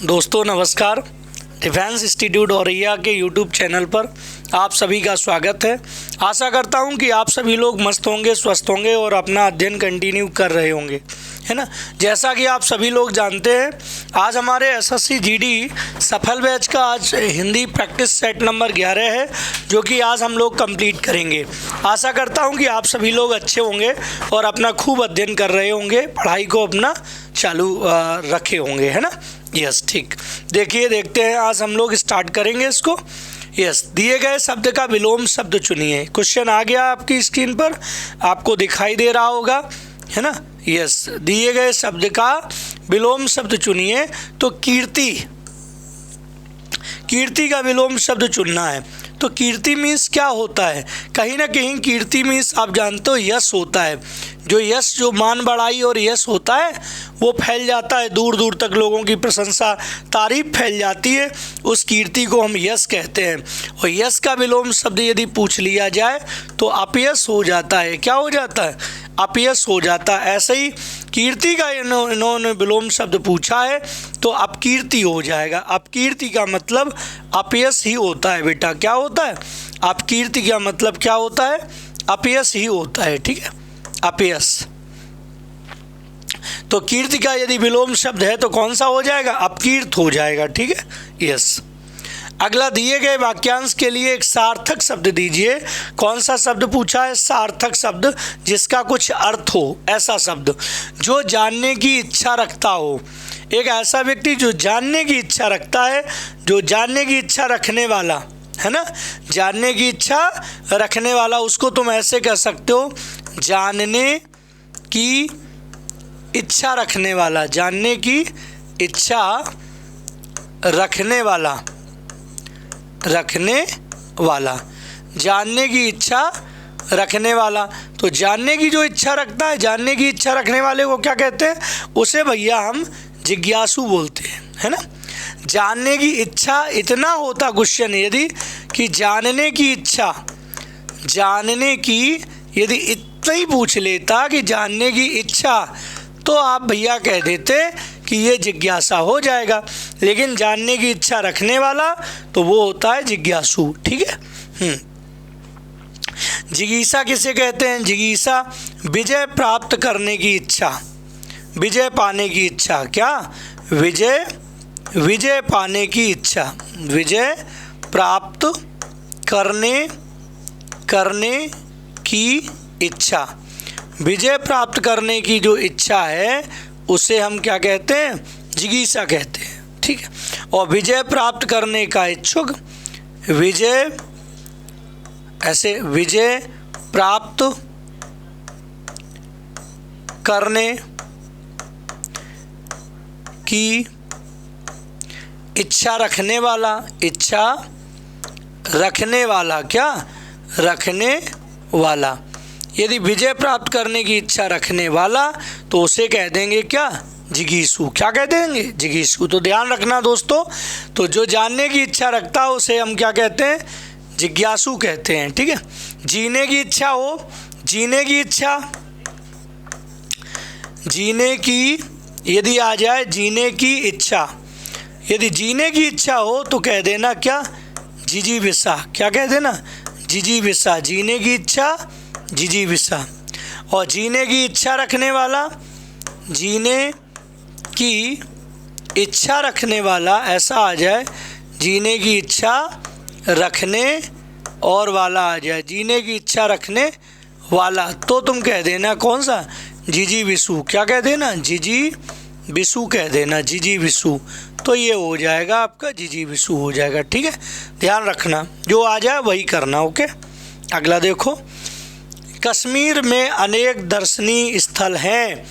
दोस्तों नमस्कार। Defence institute Auraiya के यूट्यूब चैनल पर आप सभी का स्वागत है। आशा करता हूं कि आप सभी लोग मस्त होंगे, स्वस्थ होंगे और अपना अध्ययन कंटिन्यू कर रहे होंगे, है ना। जैसा कि आप सभी लोग जानते हैं, आज हमारे एसएससी जीडी सफल बैच का आज हिंदी प्रैक्टिस सेट नंबर 11 है, जो कि आज हम लोग कंप्लीट करेंगे। आशा करता हूं कि आप सभी लोग अच्छे होंगे और अपना खूब अध्ययन कर रहे होंगे, पढ़ाई को अपना चालू रखे होंगे, है ना। यस, ठीक। देखते हैं, आज हम लोग स्टार्ट करेंगे इसको। यस, दिए गए शब्द का विलोम शब्द चुनिए। क्वेश्चन आ गया आपकी स्क्रीन पर, आपको दिखाई दे रहा होगा, है ना। यस, दिए गए शब्द का विलोम शब्द चुनिए। तो कीर्ति का विलोम शब्द चुनना है। तो कीर्ति मीन्स क्या होता है? कहीं ना कहीं कीर्ति मीन्स आप जानते हो यश होता है। जो मान बढ़ाई और यश होता है वो फैल जाता है, दूर दूर तक लोगों की प्रशंसा तारीफ फैल जाती है, उस कीर्ति को हम यश कहते हैं। और यश का विलोम शब्द यदि पूछ लिया जाए तो अपयश हो जाता है। क्या हो जाता है? अपयश हो जाता है। ऐसे ही कीर्ति का इन्होंने विलोम शब्द पूछा है तो अपकीर्ति हो जाएगा। अपकीर्ति का मतलब अपयश ही होता है बेटा। क्या होता है? अपकीर्ति का मतलब क्या होता है? अपयश ही होता है, ठीक है, अपयश। तो कीर्ति का यदि विलोम शब्द है तो कौन सा हो जाएगा? अपकीर्त हो जाएगा, ठीक है। यस। अगला, दिए गए वाक्यांश के लिए एक सार्थक शब्द दीजिए। कौन सा शब्द पूछा है? सार्थक शब्द, जिसका कुछ अर्थ हो, ऐसा शब्द। जो जानने की इच्छा रखता हो, एक ऐसा व्यक्ति जो जानने की इच्छा रखता है, जो जानने की इच्छा रखने वाला, है ना, जानने की इच्छा रखने वाला, उसको तुम ऐसे कह सकते हो, जानने की इच्छा रखने वाला। जानने की इच्छा रखने वाला, जानने की इच्छा रखने वाला। तो जानने की जो इच्छा रखता है, जानने की इच्छा रखने वाले को क्या कहते हैं? उसे भैया हम जिज्ञासु बोलते हैं, है ना। जानने की इच्छा इतना होता क्वेश्चन यदि कि जानने की इच्छा, जानने की यदि इतना ही पूछ लेता कि जानने की इच्छा, तो आप भैया कह देते कि ये जिज्ञासा हो जाएगा। लेकिन जानने की इच्छा रखने वाला तो वो होता है जिज्ञासु, ठीक है। जिगीसा किसे कहते हैं? जिगीसा विजय प्राप्त करने की इच्छा, विजय पाने की इच्छा। क्या? विजय पाने की इच्छा, विजय प्राप्त करने की इच्छा। विजय प्राप्त करने की जो इच्छा है उसे हम क्या कहते हैं? जिगीसा कहते हैं, ठीक है। और विजय प्राप्त करने का इच्छुक, विजय प्राप्त करने की इच्छा रखने वाला, क्या? रखने वाला। यदि विजय प्राप्त करने की इच्छा रखने वाला तो उसे कह देंगे क्या? जिगीसु। क्या कह देंगे? जिगीसु। तो ध्यान रखना दोस्तों, तो जो जानने की इच्छा रखता है उसे हम क्या कहते हैं? जिज्ञासु कहते हैं, ठीक है। जीने की इच्छा हो, जीने की यदि आ जाए जीने की इच्छा, यदि जीने की इच्छा हो तो कह देना क्या? जिजीविषा। क्या कह देना? जिजीविषा। जीने की इच्छा, जिजीविषा। और जीने की इच्छा रखने वाला, जीने की इच्छा रखने वाला, ऐसा आ जाए, जीने की इच्छा रखने और वाला आ जाए, जीने की इच्छा रखने वाला, तो तुम कह देना कौन सा? जिजीविषु। क्या कह देना? जिजीविषु कह देना, जिजीविषु। तो ये हो जाएगा आपका, जिजीविषु हो जाएगा, ठीक है। ध्यान रखना, जो आ जाए वही करना, ओके। अगला देखो, कश्मीर में अनेक दर्शनीय स्थल हैं,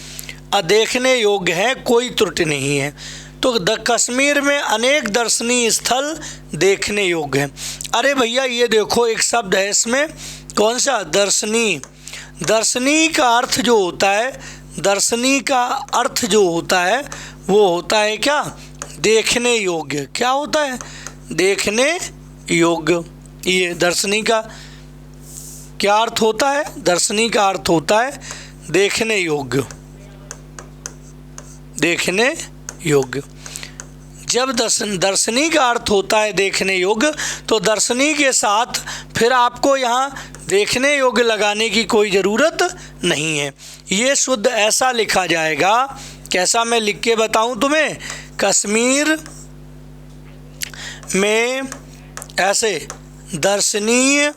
देखने योग्य है, कोई त्रुटि नहीं है। तो कश्मीर में अनेक दर्शनीय स्थल देखने योग्य है। अरे भैया ये देखो, एक शब्द है इसमें, कौन सा? दर्शनीय। दर्शनीय का अर्थ जो होता है, दर्शनीय का अर्थ जो होता है वो होता है क्या? देखने योग्य। क्या होता है? देखने योग्य। ये दर्शनीय का क्या अर्थ होता है? दर्शनीय का अर्थ होता है देखने योग्य, देखने योग्य। जब दर्शनी का अर्थ होता है देखने योग्य, तो दर्शनी के साथ फिर आपको यहाँ देखने योग्य लगाने की कोई ज़रूरत नहीं है। ये शुद्ध ऐसा लिखा जाएगा, कैसा मैं लिख के बताऊँ तुम्हें, कश्मीर में ऐसे दर्शनीय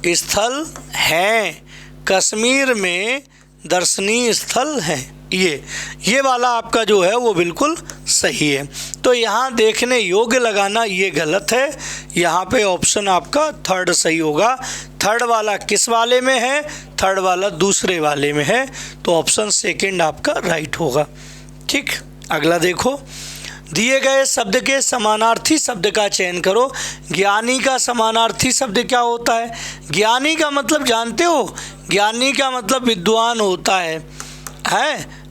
स्थल हैं, कश्मीर में दर्शनीय स्थल हैं। ये वाला आपका जो है वो बिल्कुल सही है। तो यहाँ देखने योग्य लगाना ये गलत है, यहाँ पे ऑप्शन आपका थर्ड सही होगा। थर्ड वाला किस वाले में है, थर्ड वाला दूसरे वाले में है, तो ऑप्शन सेकंड आपका राइट होगा। ठीक, अगला देखो, दिए गए शब्द के समानार्थी शब्द का चयन करो। ज्ञानी का समानार्थी शब्द क्या होता है? ज्ञानी का मतलब जानते हो, ज्ञानी का मतलब विद्वान होता है।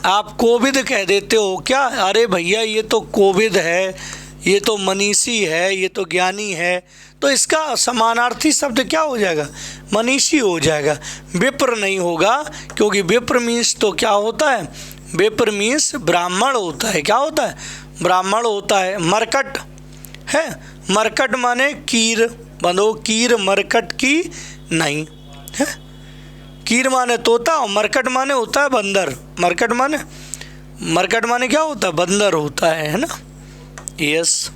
आप कोविद कह देते हो क्या? अरे भैया ये तो कोविद है, ये तो मनीषी है, ये तो ज्ञानी है, तो इसका समानार्थी शब्द क्या हो जाएगा? मनीषी हो जाएगा, विप्र नहीं होगा, क्योंकि विप्र मीन्स तो क्या होता है? विप्र मीन्स ब्राह्मण होता है। क्या होता है? ब्राह्मण होता है। मरकट है, मरकट माने कीर, बंदो कीर मरकट की नहीं है। कीर माने तोता और मरकट माने होता है बंदर। मरकट माने क्या होता है? बंदर होता है ना। यस,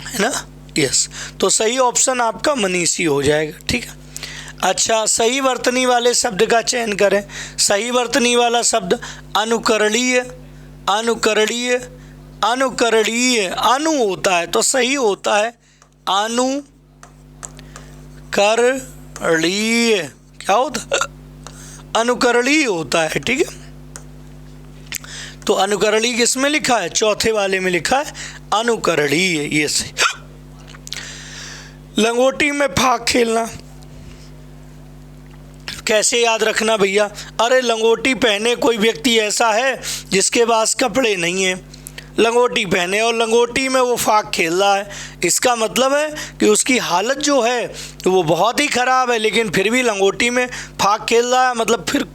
है ना, यस। तो सही ऑप्शन आपका मनीषी हो जाएगा। ठीक है। अच्छा, सही वर्तनी वाले शब्द का चयन करें। सही वर्तनी वाला शब्द अनुकरणीय, अनुकरणीय, अनुकरणीय, अनु होता है तो सही होता है अनुकरणीय। क्या होता है? अनुकरणीय होता है। ठीक है। तो अनुकरणीय किसमें लिखा है? चौथे वाले में लिखा है अनुकरणीय, ये सही। लंगोटी में फाक खेलना कैसे याद रखना भैया? अरे लंगोटी पहने कोई व्यक्ति ऐसा है जिसके पास कपड़े नहीं हैं, लंगोटी पहने और लंगोटी में वो फाक खेल रहा है, इसका मतलब है कि उसकी हालत जो है वो बहुत ही ख़राब है, लेकिन फिर भी लंगोटी में फाक खेल रहा है। मतलब फिर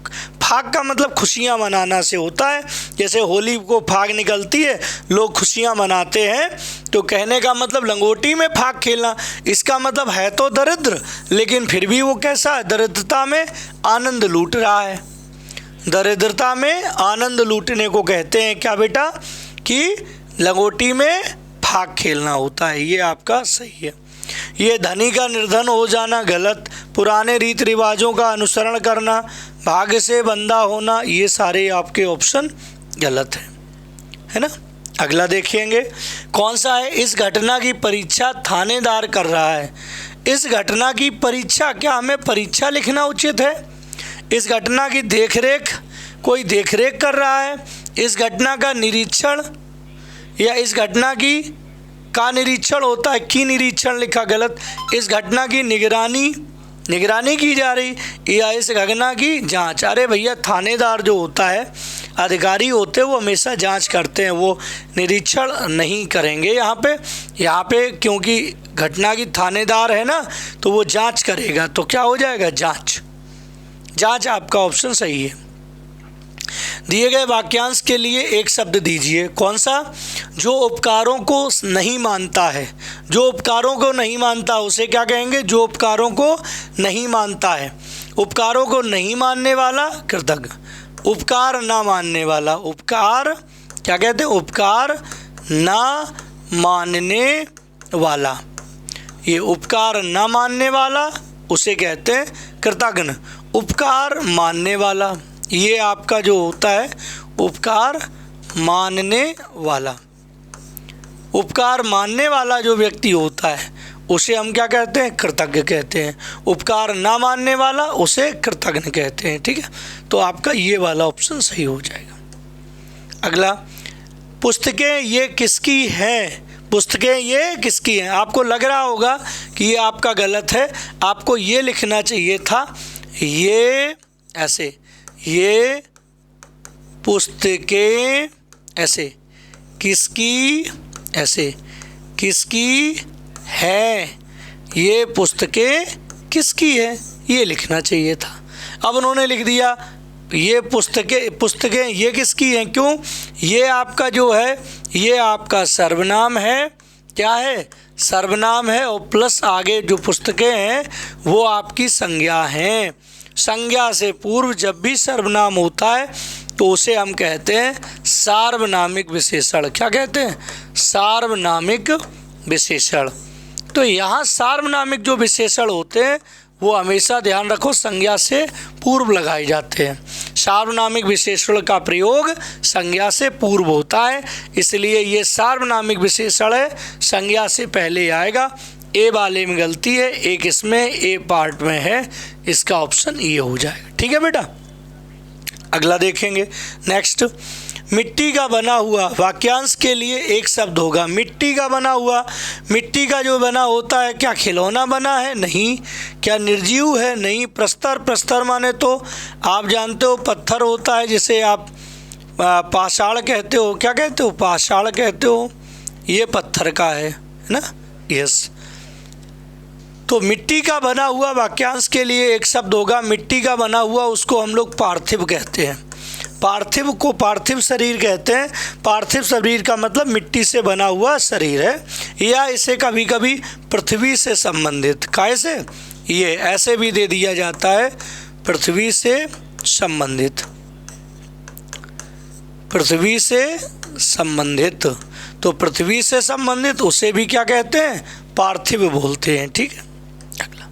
फाक का मतलब खुशियाँ मनाना से होता है। जैसे होली को फाक निकलती है, लोग खुशियाँ मनाते हैं, तो कहने का मतलब लंगोटी में फाक खेलना, इसका मतलब है तो दरिद्र, लेकिन फिर भी वो कैसा है? दरिद्रता में आनंद लूट रहा है। दरिद्रता में आनंद लूटने को कहते हैं क्या बेटा? कि लंगोटी में फाक खेलना होता है। ये आपका सही है। ये धनी का निर्धन हो जाना गलत, पुराने रीति रिवाजों का अनुसरण करना, भाग्य से बंधा होना, ये सारे आपके ऑप्शन गलत है ना। अगला देखेंगे, कौन सा है? इस घटना की परीक्षा थानेदार कर रहा है। इस घटना की परीक्षा, क्या हमें परीक्षा लिखना उचित है? इस घटना की देखरेख, कोई देखरेख कर रहा है। इस घटना का निरीक्षण, या इस घटना की का निरीक्षण होता है, की निरीक्षण लिखा गलत। इस घटना की निगरानी की जा रही, या इस घटना की जांच। अरे भैया, थानेदार जो होता है, अधिकारी होते हैं, वो हमेशा जांच करते हैं, वो निरीक्षण नहीं करेंगे यहाँ पे क्योंकि घटना की थानेदार है ना, तो वो जांच करेगा, तो क्या हो जाएगा? जांच आपका ऑप्शन सही है। दिए गए वाक्यांश के लिए एक शब्द दीजिए। कौन सा? जो उपकारों को नहीं मानता है। जो उपकारों को नहीं मानता उसे क्या कहेंगे? जो उपकारों को नहीं मानता है। उपकारों को नहीं मानने वाला कृतज्ञ, उपकार ना मानने वाला, उपकार क्या कहते हैं? उपकार ना मानने वाला। ये उपकार ना मानने वाला उसे कहते हैं कृतज्ञ। उपकार मानने वाला, ये आपका जो होता है उपकार मानने वाला। उपकार मानने वाला जो व्यक्ति होता है उसे हम क्या कहते हैं? कृतज्ञ कहते हैं। उपकार ना मानने वाला उसे कृतज्ञ कहते हैं। ठीक है। तो आपका ये वाला ऑप्शन सही हो जाएगा। अगला, पुस्तकें ये किसकी हैं? पुस्तकें ये किसकी हैं? आपको लग रहा होगा कि ये आपका गलत है, आपको ये लिखना चाहिए था, ये ऐसे, ये पुस्तकें ऐसे, किसकी ऐसे, किसकी है, ये पुस्तकें किसकी है, ये लिखना चाहिए था। अब उन्होंने लिख दिया ये पुस्तकें ये किसकी हैं? क्यों? ये आपका जो है ये आपका सर्वनाम है। क्या है? सर्वनाम है। और प्लस आगे जो पुस्तकें हैं वो आपकी संज्ञा हैं। संज्ञा से पूर्व जब भी सर्वनाम होता है तो उसे हम कहते हैं सार्वनामिक विशेषण। क्या कहते हैं? सार्वनामिक विशेषण। तो यहाँ सार्वनामिक जो विशेषण होते हैं वो हमेशा ध्यान रखो संज्ञा से पूर्व लगाए जाते हैं। सार्वनामिक विशेषण का प्रयोग संज्ञा से पूर्व होता है, इसलिए ये सार्वनामिक विशेषण है, संज्ञा से पहले आएगा। ए वाले में गलती है, एक इसमें ए पार्ट में है, इसका ऑप्शन ये हो जाएगा। ठीक है बेटा, अगला देखेंगे। नेक्स्ट, मिट्टी का बना हुआ, वाक्यांश के लिए एक शब्द होगा। मिट्टी का बना हुआ, मिट्टी का जो बना होता है क्या खिलौना बना है? नहीं। क्या निर्जीव है? नहीं। प्रस्तर, प्रस्तर माने तो आप जानते हो पत्थर होता है जिसे आप पाषाण कहते हो। क्या कहते हो? पाषाण कहते हो। ये पत्थर का है ना? यस। तो मिट्टी का बना हुआ वाक्यांश के लिए एक शब्द होगा। मिट्टी का बना हुआ उसको हम लोग पार्थिव कहते हैं। पार्थिव को पार्थिव शरीर कहते हैं। पार्थिव शरीर का मतलब मिट्टी से बना हुआ शरीर है, या इसे कभी कभी पृथ्वी से संबंधित, कैसे ये ऐसे भी दे दिया जाता है, पृथ्वी से संबंधित, पृथ्वी से संबंधित। तो पृथ्वी से संबंधित उसे भी क्या कहते हैं? पार्थिव बोलते हैं। ठीक है, अगला।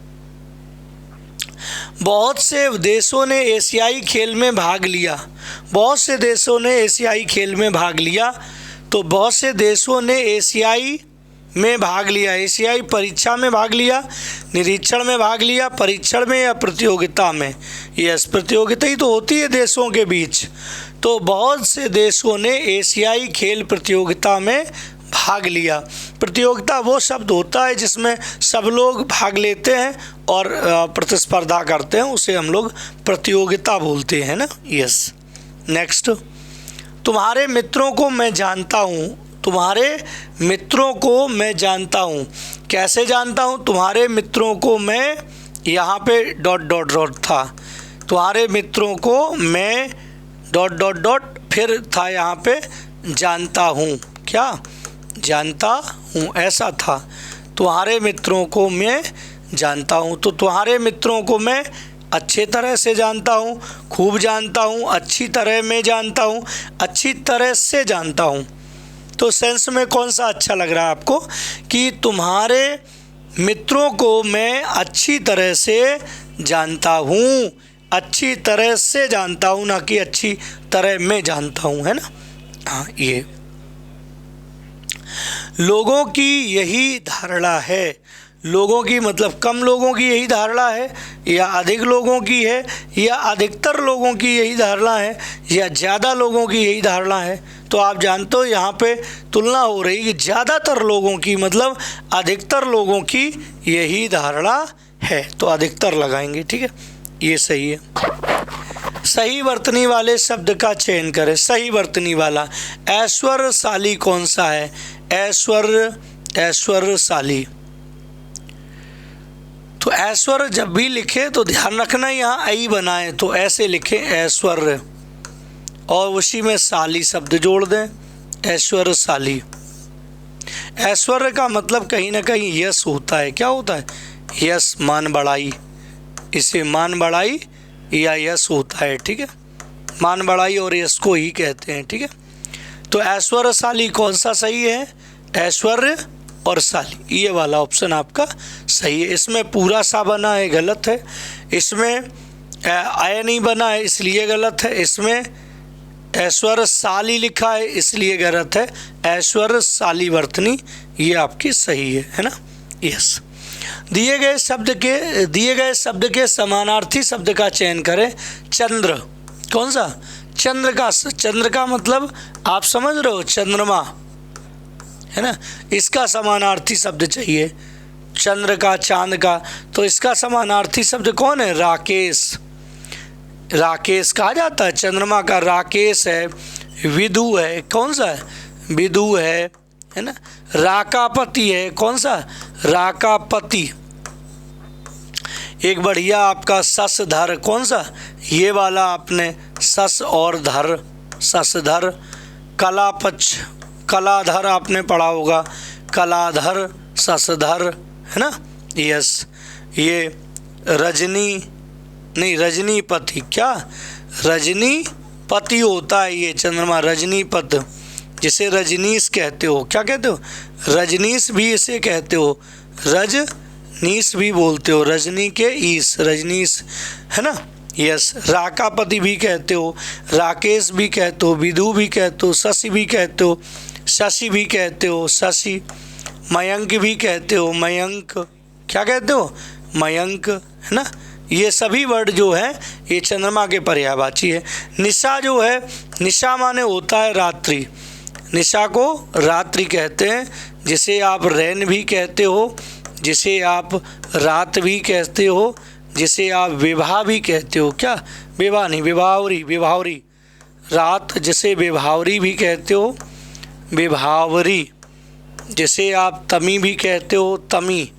बहुत से देशों ने एशियाई खेल में भाग लिया। बहुत से देशों ने एशियाई खेल में भाग लिया। तो बहुत से देशों ने एशियाई में भाग लिया, एशियाई परीक्षा में भाग लिया, निरीक्षण में भाग लिया, परीक्षण में या प्रतियोगिता में? यस, प्रतियोगिता ही तो होती है देशों के बीच। तो बहुत से देशों ने एशियाई खेल प्रतियोगिता में भाग लिया। प्रतियोगिता वो शब्द होता है जिसमें सब लोग भाग लेते हैं और प्रतिस्पर्धा करते हैं, उसे हम लोग प्रतियोगिता बोलते हैं ना। यस। नेक्स्ट, तुम्हारे मित्रों को मैं जानता हूँ। तुम्हारे मित्रों को मैं जानता हूँ। कैसे जानता हूँ? तुम्हारे मित्रों को मैं, यहाँ पे डॉट डॉट डॉट था, तुम्हारे मित्रों को मैं डॉट डॉट डॉट फिर था यहाँ पे जानता हूँ। क्या? जानता हूँ, ऐसा था। तुम्हारे मित्रों को मैं जानता हूँ। तो तुम्हारे मित्रों को मैं अच्छे तरह से जानता हूँ, खूब जानता हूँ, अच्छी तरह में जानता हूँ, अच्छी तरह से जानता हूँ। तो सेंस में कौन सा अच्छा लग रहा है आपको? कि तुम्हारे मित्रों को मैं अच्छी तरह से जानता हूँ। अच्छी तरह से जानता हूँ, ना कि अच्छी तरह में जानता हूँ, है ना? हाँ, ये लोगों की यही धारणा है। लोगों की मतलब कम लोगों की यही धारणा है, या अधिक लोगों की है, या अधिकतर लोगों की यही धारणा है, या ज़्यादा लोगों की यही धारणा है? तो आप जानते हो यहाँ पे तुलना हो रही कि ज़्यादातर लोगों की मतलब अधिकतर लोगों की यही धारणा है, तो अधिकतर लगाएंगे। ठीक है, ये सही है। सही वर्तनी वाले शब्द का चयन करें। सही वर्तनी वाला, ऐश्वर्यशाली कौन सा है? ऐश्वर्यशाली। तो ऐश्वर्य जब भी लिखे तो ध्यान रखना यहाँ आई बनाए, तो ऐसे लिखें ऐश्वर्य, और उसी में शाली शब्द जोड़ दें, ऐश्वर्यशाली। ऐश्वर्य का मतलब कहीं ना कहीं यश होता है। क्या होता है? यश, मान बढ़ाई, इसे मान बढ़ाई या यश होता है। ठीक है, मान बढ़ाई और यश को ही कहते हैं। ठीक है, तो ऐश्वर्यशाली कौन सा सही है? ऐश्वर्य और शाली, ये वाला ऑप्शन आपका सही है। इसमें पूरा सा बना है, गलत है। इसमें आय नहीं बना है, इसलिए गलत है। इसमें ऐश्वर्यशाली लिखा है, इसलिए गलत है। ऐश्वर्यशाली वर्तनी ये आपकी सही है ना? यस। दिए गए शब्द के समानार्थी शब्द का चयन करें। चंद्र, कौन सा? चंद्र का मतलब आप समझ रहे हो, चंद्रमा है ना? इसका समानार्थी शब्द चाहिए, चंद्र का, चांद का। तो इसका समानार्थी शब्द कौन है? राकेश। राकेश कहा जाता है चंद्रमा का। राकेश है, विदु है, कौन सा है? विदु है ना? राकापति है, कौन सा? राकापति। एक बढ़िया आपका सस धर, कौन सा, ये वाला आपने सस और धर, सस धर। कलापच, कलाधर आपने पढ़ा होगा, कलाधर ससधर, है ना। यस, ये रजनी नहीं, रजनीपति, क्या रजनीपति होता है ये चंद्रमा, रजनीपत, जिसे रजनीश कहते हो, क्या कहते हो, रजनीश भी इसे कहते हो, रजनीश भी बोलते हो, रजनी के ईश, रजनीश, है ना। यस, राकापति भी कहते हो, राकेश भी कहते हो, विदु भी कहते हो, शशि भी कहते हो, शशि भी कहते हो, शशि, मयंक भी कहते हो, मयंक, क्या कहते हो, मयंक, है ना। ये सभी वर्ड जो है ये चंद्रमा के पर्यायवाची है। निशा जो है, निशा माने होता है रात्रि, निशा को रात्रि कहते हैं, जिसे आप रैन भी कहते हो, जिसे आप रात भी कहते हो, जिसे आप विवाह भी कहते हो, क्या, विवाह नहीं, विभावरी, विभावरी, रात जिसे विभावरी भी कहते हो, विभावरी, जिसे आप तमी भी कहते हो, तमी,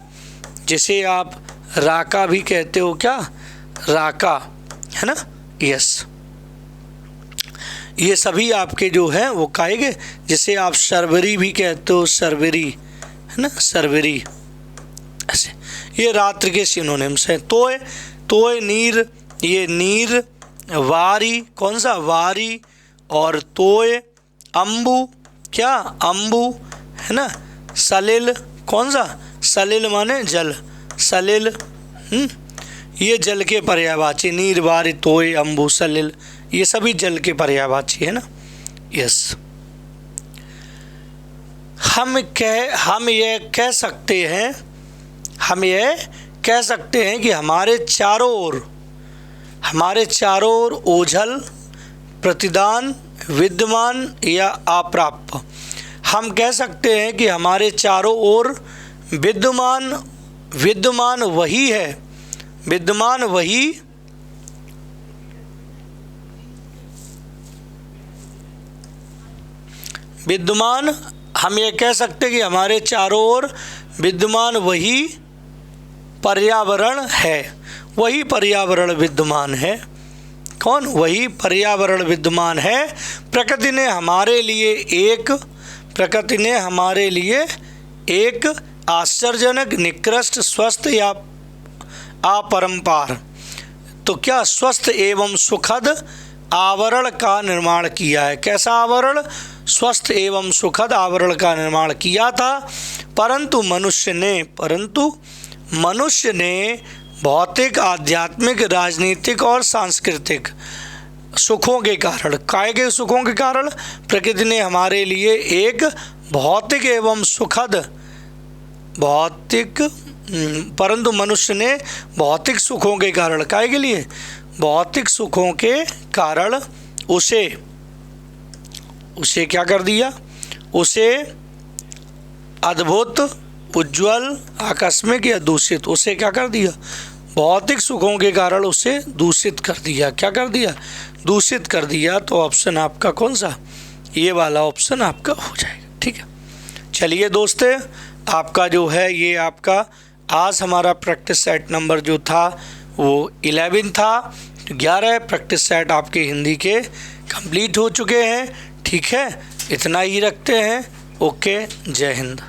जिसे आप राका भी कहते हो, क्या, राका, है ना। यस, ये सभी आपके जो हैं वो कहेंगे, जिसे आप शर्वरी भी कहते हो, शर्वरी, है ना, शर्वरी, ऐसे ये रात्रि के सिनोनिम्स हैं। तोय, तोय नीर, ये नीर, वारी, कौन सा, वारी, और तोय, अम्बु, क्या, अम्बु, है ना, सलिल, कौन सा, सलिल माने जल, सलिल, ये जल के पर्यायवाची, नीर, वारी, तोय, अम्बु, सलिल, ये सभी जल के पर्यायवाची है ना। यस, हम ये कह सकते हैं, हम ये कह सकते हैं कि हमारे चारों ओर ओझल, प्रतिदान विद्यमान या अप्राप्य। हम कह सकते हैं कि हमारे चारों ओर विद्यमान वही है, विद्यमान वही, विद्यमान, हम ये कह सकते हैं कि हमारे चारों ओर विद्यमान वही पर्यावरण है, वही पर्यावरण विद्यमान है, कौन, वही पर्यावरण विद्यमान है। प्रकृति ने हमारे लिए एक आश्चर्यजनक, निकृष्ट, स्वस्थ या अपरंपार, तो क्या, स्वस्थ एवं सुखद आवरण का निर्माण किया है। कैसा आवरण, स्वस्थ एवं सुखद आवरण का निर्माण किया था। परंतु मनुष्य ने भौतिक, आध्यात्मिक, राजनीतिक और सांस्कृतिक सुखों के कारण, काय के सुखों के कारण, प्रकृति ने हमारे लिए एक भौतिक एवं सुखद, परंतु मनुष्य ने भौतिक सुखों के कारण, काय के लिए, भौतिक सुखों के कारण उसे क्या कर दिया, उसे अद्भुत, उज्ज्वल, आकस्मिक या दूषित, उसे क्या कर दिया, भौतिक सुखों के कारण उसे दूषित कर दिया। क्या कर दिया, दूषित कर दिया। तो ऑप्शन आपका कौन सा, ये वाला ऑप्शन आपका हो जाएगा। ठीक है, चलिए दोस्तों, आपका जो है ये आपका आज हमारा प्रैक्टिस सेट नंबर जो था वो 11 था। 11 प्रैक्टिस सेट आपके हिंदी के कंप्लीट हो चुके हैं। ठीक है, इतना ही रखते हैं। ओके, जय हिंद।